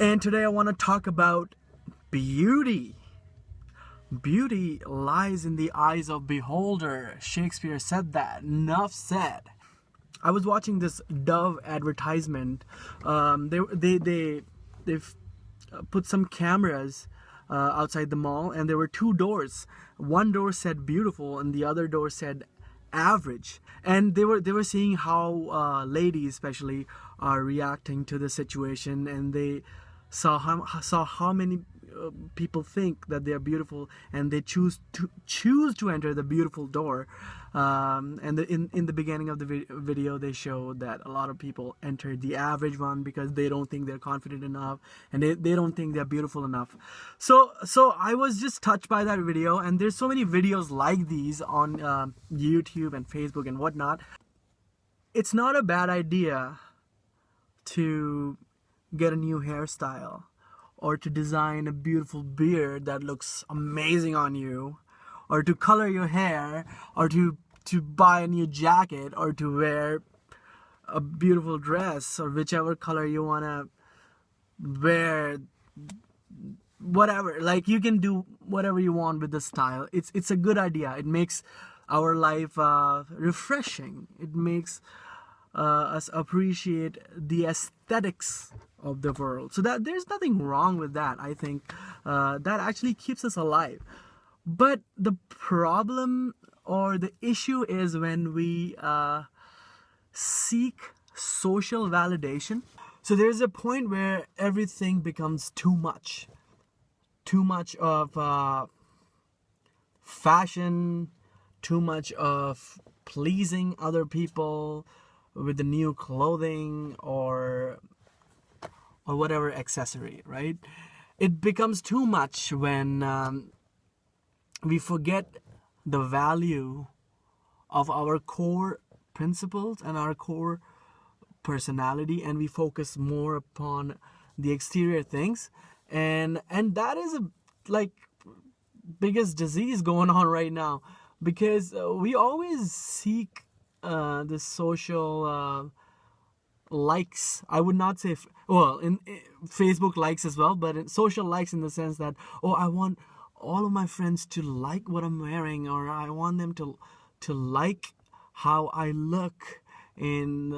And today I want to talk about beauty. Beauty lies in the eyes of beholder. Shakespeare said that. Enough said. I was watching this Dove advertisement. They've put some cameras outside the mall, and there were two doors. One door said beautiful, and the other door said average. And they were seeing how ladies, especially, are reacting to the situation, and they saw how many people think that they are beautiful, and they choose to enter the beautiful door. In the beginning of the video, they showed that a lot of people entered the average one because they don't think they're confident enough, and they don't think they're beautiful enough. So I was just touched by that video, and there's so many videos like these on YouTube and Facebook and whatnot. It's not a bad idea to get a new hairstyle, or to design a beautiful beard that looks amazing on you, or to color your hair, or to buy a new jacket, or to wear a beautiful dress, or whichever color you want to wear. Whatever, like, you can do whatever you want with the style. It's a good idea. It makes our life refreshing. It makes us appreciate the aesthetics of the world. So that there's nothing wrong with that. I think that actually keeps us alive. But the problem or the issue is when we seek social validation. So there's a point where everything becomes too much of fashion, too much of pleasing other people with the new clothing or whatever accessory, right? It becomes too much when we forget the value of our core principles and our core personality, and we focus more upon the exterior things, and that is a biggest disease going on right now, because we always seek the social likes. I would not say in Facebook likes as well, but in social likes, in the sense that, I want all of my friends to like what I'm wearing, or I want them to like how I look, and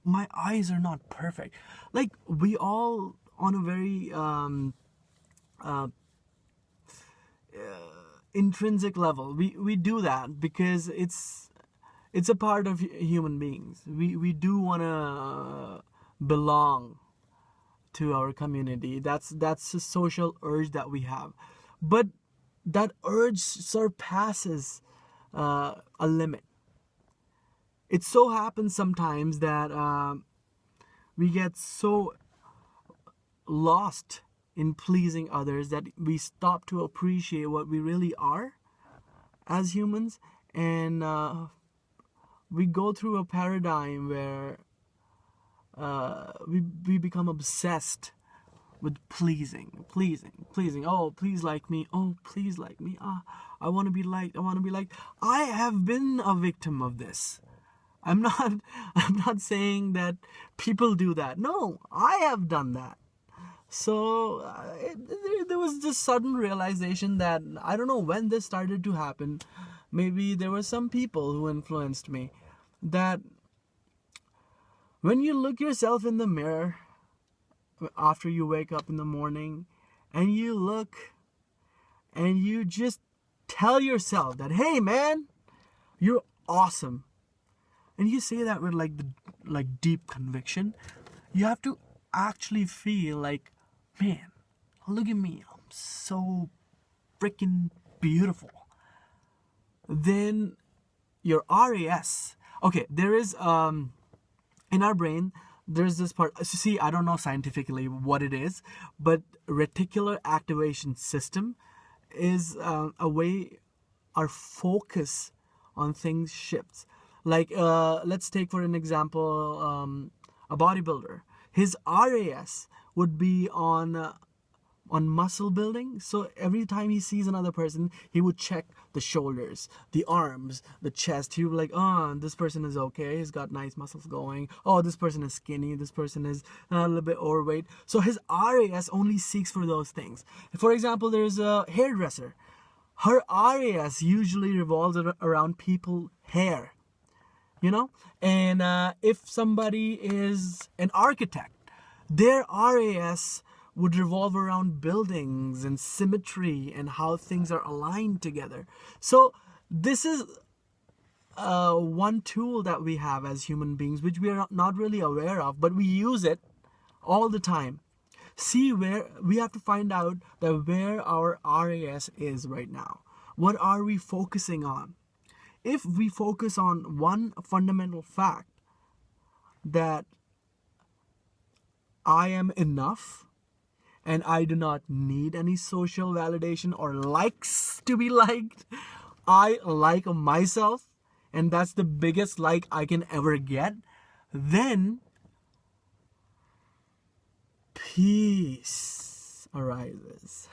my eyes are not perfect. Like, we all, on a very intrinsic level, we do that because it's a part of human beings. We do want to belong to our community. That's a social urge that we have, but that urge surpasses a limit. It so happens sometimes that we get so lost in pleasing others that we stop to appreciate what we really are as humans, and we go through a paradigm where we become obsessed with pleasing. Oh, please like me. Oh, please like me. I want to be liked. I have been a victim of this. I'm not saying that people do that. No, I have done that. So there was this sudden realization that, I don't know when this started to happen. Maybe there were some people who influenced me, that when you look yourself in the mirror after you wake up in the morning, and you look and you just tell yourself that, hey man, you're awesome, and you say that with deep conviction, you have to actually feel like, man, look at me, I'm so freaking beautiful. Then your RAS. Okay, there is in our brain, there's this part. See, I don't know scientifically what it is, but reticular activation system is a way our focus on things shifts. Like, let's take for an example a bodybuilder. His RAS would be on on muscle building. So every time he sees another person, he would check the shoulders, the arms, the chest. He would be like, oh, this person is okay, he's got nice muscles going. Oh, this person is skinny, this person is a little bit overweight. So his RAS only seeks for those things. For example, there's a hairdresser. Her RAS usually revolves around people hair, you know. And if somebody is an architect, their RAS would revolve around buildings and symmetry and how things are aligned together. So this is one tool that we have as human beings, which we are not really aware of, but we use it all the time. See, where we have to find out that where our RAS is right now. What are we focusing on? If we focus on one fundamental fact, that I am enough and I do not need any social validation or likes to be liked. I like myself, and that's the biggest like I can ever get. Then peace arises.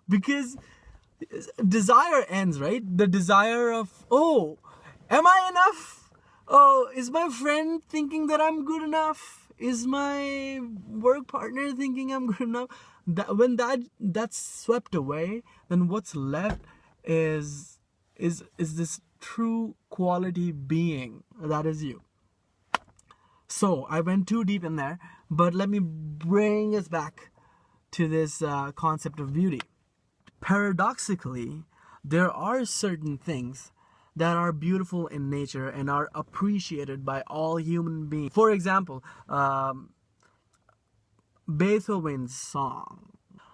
Because desire ends, right? The desire of, oh, am I enough? Oh, is my friend thinking that I'm good enough? Is my work partner thinking I'm good enough? When that's swept away, then what's left is this true quality being that is you. So I went too deep in there, but let me bring us back to this concept of beauty. Paradoxically, there are certain things that are beautiful in nature and are appreciated by all human beings. For example, Beethoven's song.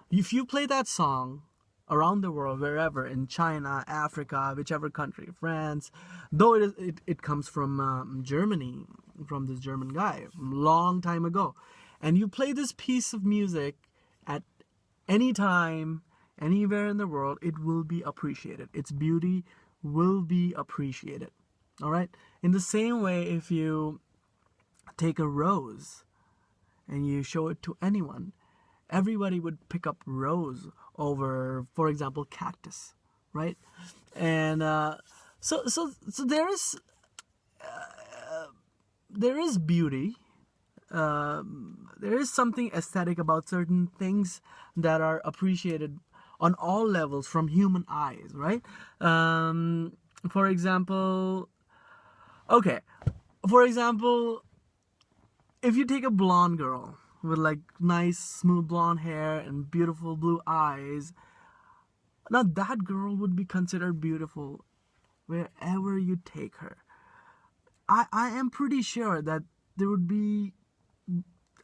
If you play that song around the world, wherever, in China, Africa, whichever country, France, though it comes from Germany, from this German guy, from a long time ago, and you play this piece of music at any time, anywhere in the world, it will be appreciated. Its beauty will be appreciated. All right? In the same way, if you take a rose and you show it to anyone, everybody would pick up rose over, for example, cactus, right? And so there is beauty. There is something aesthetic about certain things that are appreciated on all levels from human eyes, right? For example, if you take a blonde girl with like nice smooth blonde hair and beautiful blue eyes, now that girl would be considered beautiful wherever you take her. I am pretty sure that there would be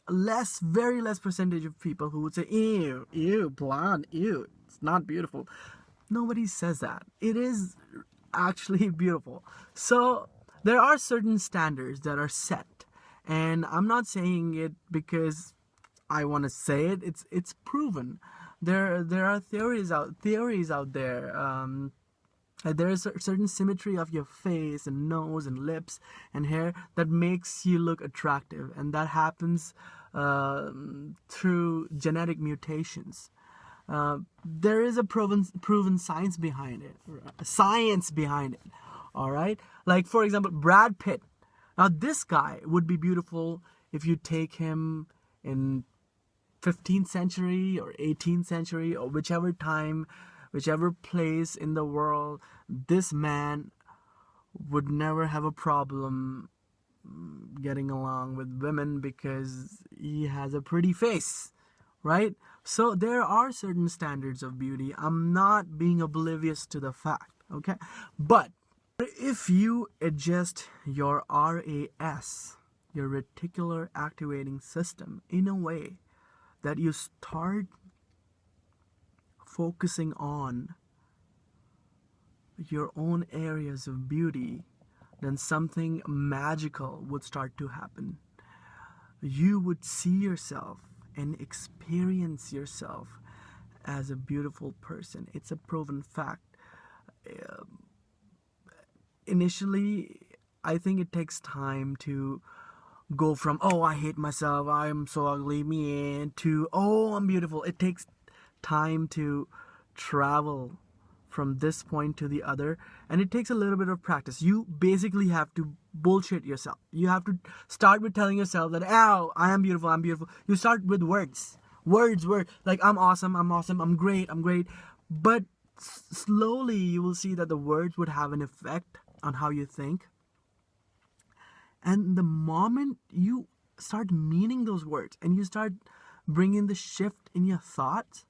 very less percentage of people who would say, ew, blonde, ew, it's not beautiful. Nobody says that. It is actually beautiful. So there are certain standards that are set, and I'm not saying it because I want to say it. It's proven. There are theories out there. There is a certain symmetry of your face and nose and lips and hair that makes you look attractive, and that happens through genetic mutations. There is a proven science behind it. All right? Like, for example, Brad Pitt. Now, this guy would be beautiful if you take him in 15th century or 18th century or whichever time, whichever place in the world. This man would never have a problem getting along with women because he has a pretty face, right? So there are certain standards of beauty. I'm not being oblivious to the fact, okay? But if you adjust your RAS, your reticular activating system, in a way that you start focusing on your own areas of beauty, then something magical would start to happen. You would see yourself and experience yourself as a beautiful person. It's a proven fact. Initially, I think it takes time to go from, oh, I hate myself, I'm so ugly, me, to, oh, I'm beautiful. It takes time to travel from this point to the other, and it takes a little bit of practice. You basically have to bullshit yourself. You have to start with telling yourself that, oh, I am beautiful, I'm beautiful. You start with words like, I'm awesome, I'm great, I'm great. But slowly you will see that the words would have an effect on how you think. And the moment you start meaning those words and you start bringing the shift in your thoughts,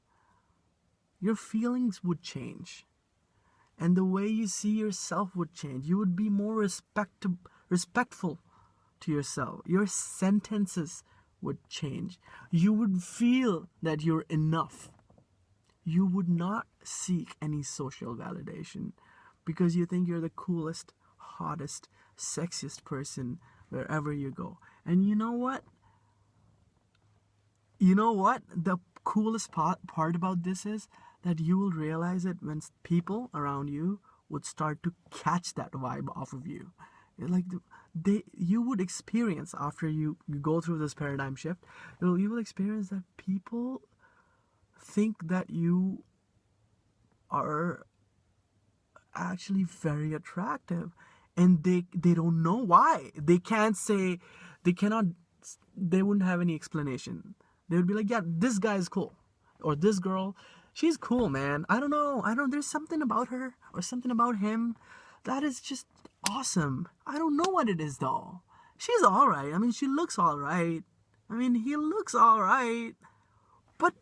your feelings would change. And the way you see yourself would change. You would be more respectful to yourself. Your sentences would change. You would feel that you're enough. You would not seek any social validation because you think you're the coolest, hottest, sexiest person wherever you go. And you know what? The coolest part about this is that you will realize it when people around you would start to catch that vibe off of you. Like you would experience, after you go through this paradigm shift, you will experience that people think that you are actually very attractive, and they don't know why. They wouldn't have any explanation. They would be like, yeah, this guy is cool, or this girl, she's cool, man. I don't know, there's something about her or something about him that is just awesome. I don't know what it is though. She's all right. I mean, she looks all right. I mean, he looks all right, but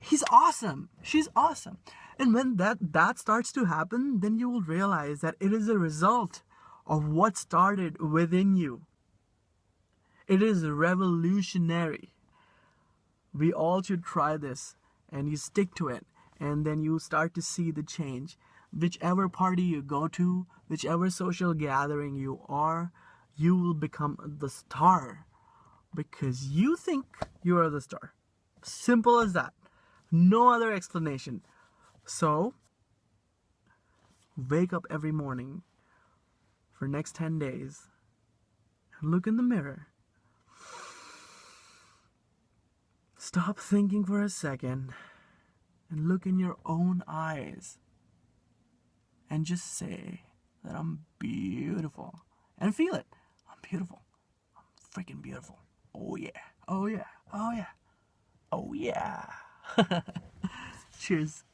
he's awesome. She's awesome. And when that starts to happen, then you will realize that it is a result of what started within you. It is revolutionary. We all should try this, and you stick to it, and then you start to see the change. Whichever party you go to, whichever social gathering you are, you will become the star because you think you are the star. Simple as that. No other explanation. So, wake up every morning for next 10 days and look in the mirror. Stop thinking for a second and look in your own eyes and just say that I'm beautiful. And feel it. I'm beautiful. I'm freaking beautiful. Oh yeah. Oh yeah. Oh yeah. Oh yeah. Cheers.